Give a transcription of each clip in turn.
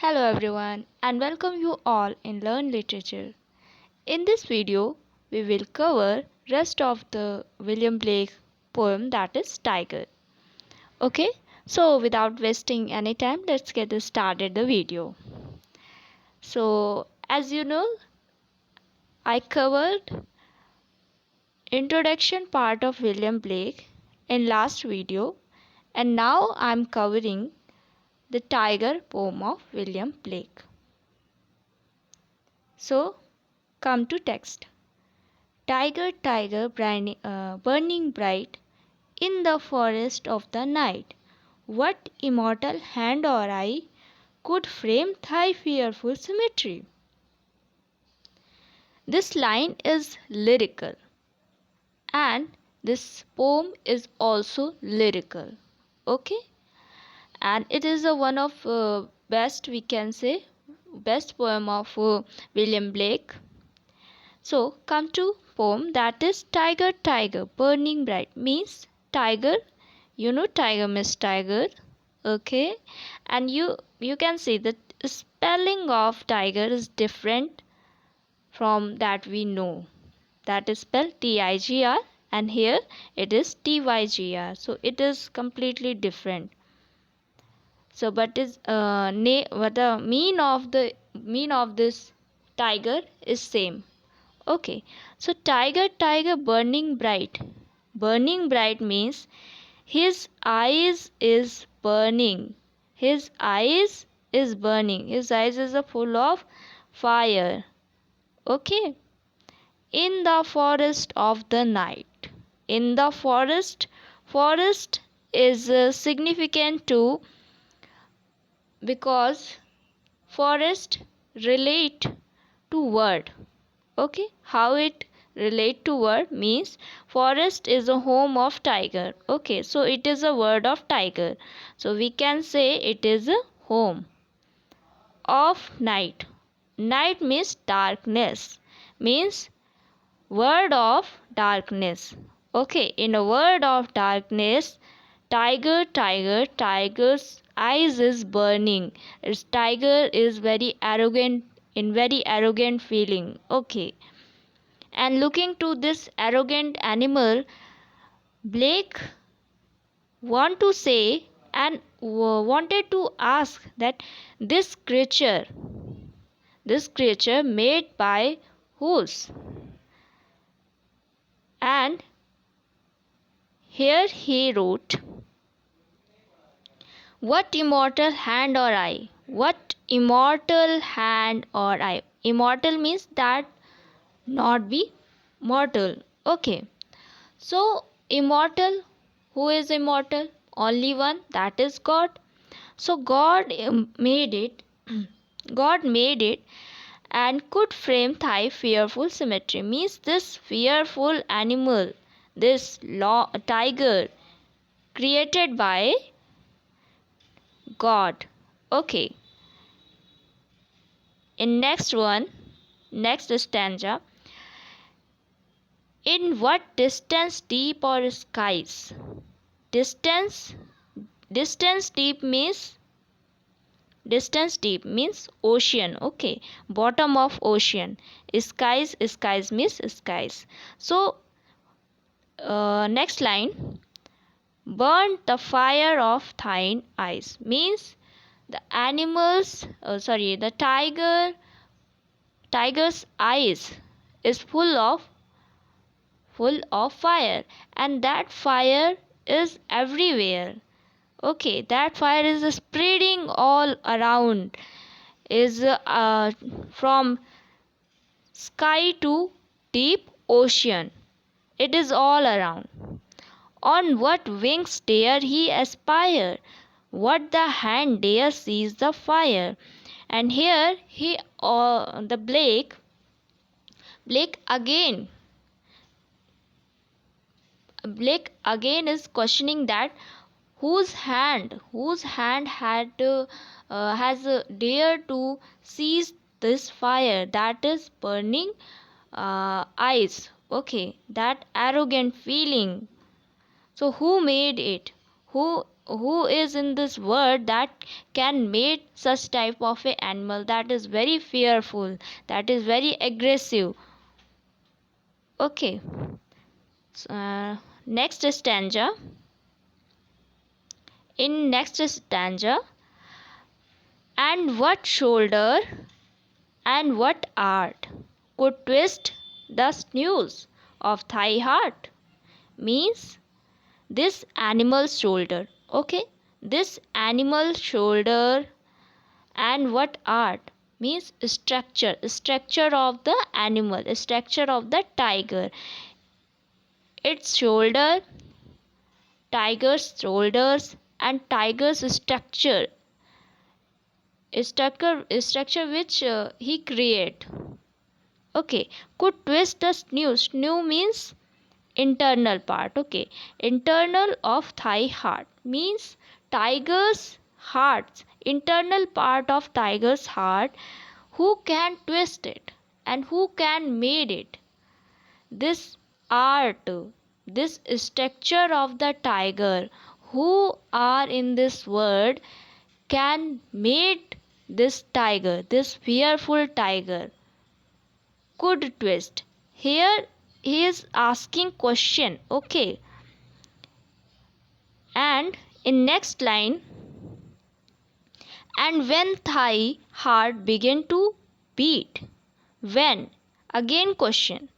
Hello everyone and welcome you all in Learn Literature. In this video, we will cover rest of the William Blake poem that is Tiger. Okay, so without wasting any time, let's get started the video. So as you know, I covered introduction part of William Blake in last video and now I am covering the Tiger poem of William Blake. So come to text. Tiger, tiger, burning bright in the forest of the night, what immortal hand or eye could frame thy fearful symmetry? This line is lyrical, and this poem is also lyrical. Okay, and it is a one of best, we can say, best poem of William Blake. So come to poem that is Tiger, tiger, burning bright means tiger. You know tiger means tiger. Okay, and you can see that spelling of tiger is different from that we know. That is spelled Tigr and here it is Tygr. So it is completely different. So but is what the mean of this tiger is same. Okay, so tiger, tiger, burning bright. Burning bright means his eyes is burning. His eyes is burning. His eyes is full of fire. Okay, in the forest of the night. In the forest, forest is significant too because forest relate to word. Okay, how it relate to word means forest is a home of tiger. Okay, so it is a word of tiger, so we can say it is a home of night. Night means darkness, means word of darkness. Okay, in a word of darkness, tiger, tiger, tiger's eyes is burning. Its tiger is very arrogant, in very arrogant feeling. Okay, and looking to this arrogant animal, Blake want to say and wanted to ask that this creature made by whose? And here he wrote, what immortal hand or eye? What immortal hand or eye? Immortal means that not be mortal. Okay, so immortal, who is immortal? Only one, that is God. So God made it. God made it and could frame thy fearful symmetry. Means this fearful animal, this tiger, created by God. Okay. In next stanza. In what distance deep or skies? Distance distance deep means ocean. Okay, bottom of ocean. Skies means skies. So next line, burn the fire of thine eyes means the the tiger's eyes is full of fire, and that fire is everywhere. Okay, that fire is spreading all around, is from sky to deep ocean. It is all around. On what wings dare he aspire? What the hand dare seize the fire? And here the Blake again is questioning that whose hand has dared to seize this fire that is burning eyes. Okay, that arrogant feeling. So who made it? Who is in this world that can make such type of a animal that is very fearful, that is very aggressive? Okay. Next stanza. In next stanza, and what shoulder and what art could twist the snooze of thy heart? Means this animal's shoulder. Okay, this animal shoulder and what art means structure of the animal, structure of the tiger. Its shoulder, tiger's shoulders, and tiger's structure which he create. Okay, could twist the snoo means internal part. Okay, internal of thy heart means tiger's heart, internal part of tiger's heart. Who can twist it and who can made it? This art, this structure of the tiger, who are in this world can made this tiger, this fearful tiger, could twist. Here he is asking question. Okay, and in next line, and when thy heart began to beat, when, again question,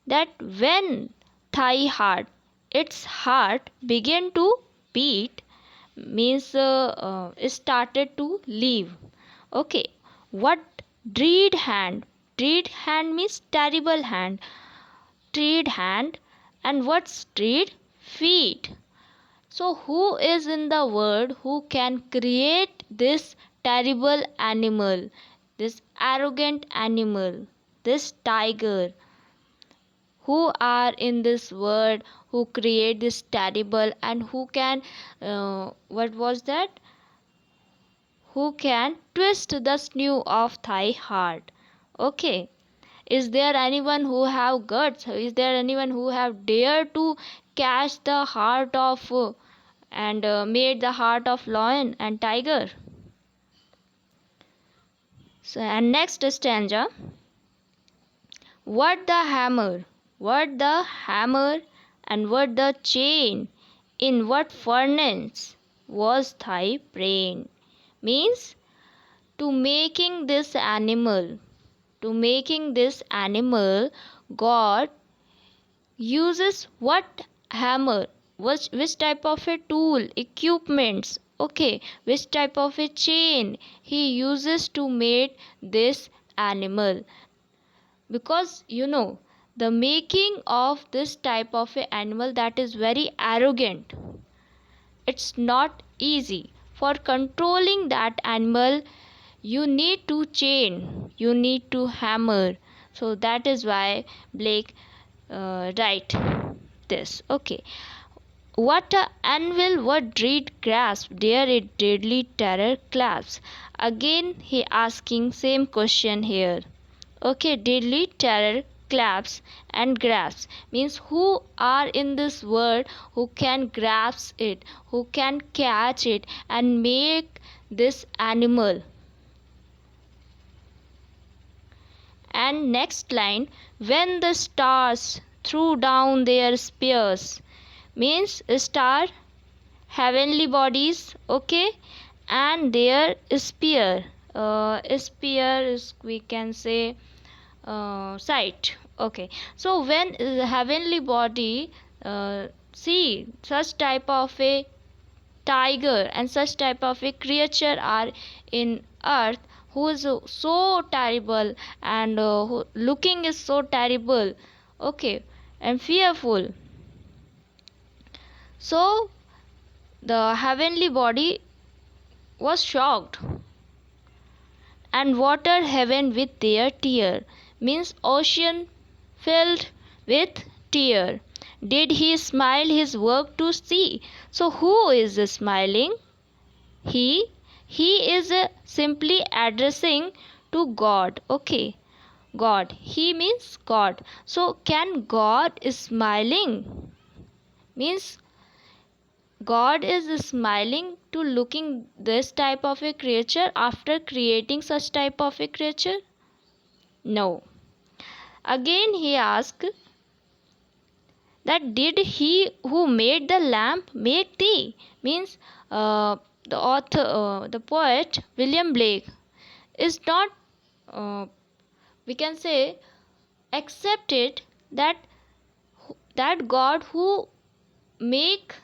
that when thy heart, its heart began to beat means started to leave. Okay, what dread hand, dread hand means terrible hand, dread hand, and what's dread? Feet. So who is in the world who can create this terrible animal, this arrogant animal, this tiger? Who are in this world who create this terrible and who can what was that, who can twist the snoo of thy heart? Okay, is there anyone who have guts, is there anyone who have dared to catch the heart of and made the heart of lion and tiger? So and next stanza, what the hammer, what the hammer, and what the chain, in what furnace was thy brain? Means to making this animal, to making this animal, God uses what hammer, which type of a tool, equipments, okay, which type of a chain he uses to make this animal. Because the making of this type of a animal that is very arrogant, it's not easy. For controlling that animal you need to chain, you need to hammer. So that is why Blake write this. Okay, what a anvil, what dread grasp, dare it deadly terror clasps. Again he asking same question here. Okay, deadly terror claps and grasps means who are in this world who can grasp it, who can catch it and make this animal. And next line, when the stars threw down their spears means star, heavenly bodies, okay, and their spear, spear is we can say sight. Okay, so when heavenly body see such type of a tiger and such type of a creature are in earth who is so terrible and who looking is so terrible, okay, and fearful. So the heavenly body was shocked and watered heaven with their tear means ocean filled with tear. Did he smile his work to see? So who is smiling? He is simply addressing to God. Okay, God, he means God. So can God is smiling means God is smiling to looking this type of a creature after creating such type of a creature? No. Again he asked that did he who made the lamp make thee? Means the author, the poet William Blake is not, uh, we can say, accepted that God who make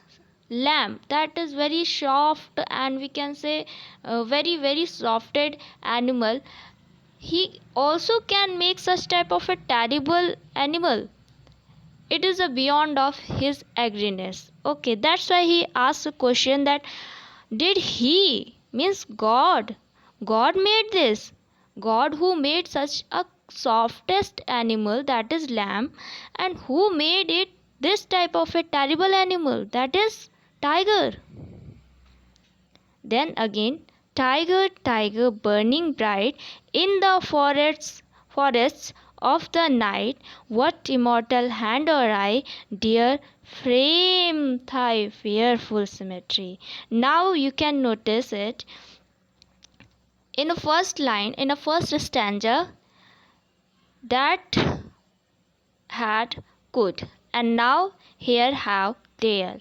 lamp that is very soft, and we can say very softed animal, he also can make such type of a terrible animal. It is a beyond of his agreement. Okay, that's why he asked a question that did he, means God made this, God who made such a softest animal, that is lamb, and who made it this type of a terrible animal, that is tiger. Then again, tiger, tiger, burning bright in the forests of the night, what immortal hand or eye dare frame thy fearful symmetry? Now you can notice it. In the first line, in the first stanza, that had could, and now here have there.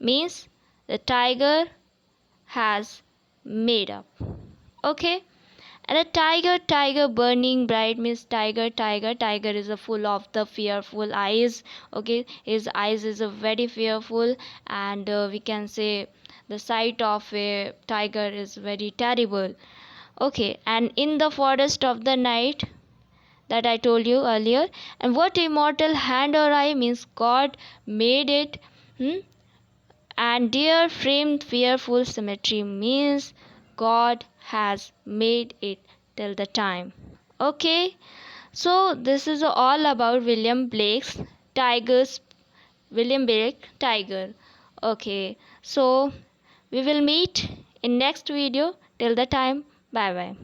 Means the tiger has made up. Okay, and a tiger, tiger burning bright means tiger, tiger, tiger is a full of the fearful eyes. Okay, his eyes is a very fearful, and we can say the sight of a tiger is very terrible. Okay, and in the forest of the night, that I told you earlier, and what immortal hand or eye means God made it. And dear framed fearful symmetry means God has made it till the time. Okay, so this is all about William Blake Tiger. Okay, so we will meet in next video. Till the time, bye bye.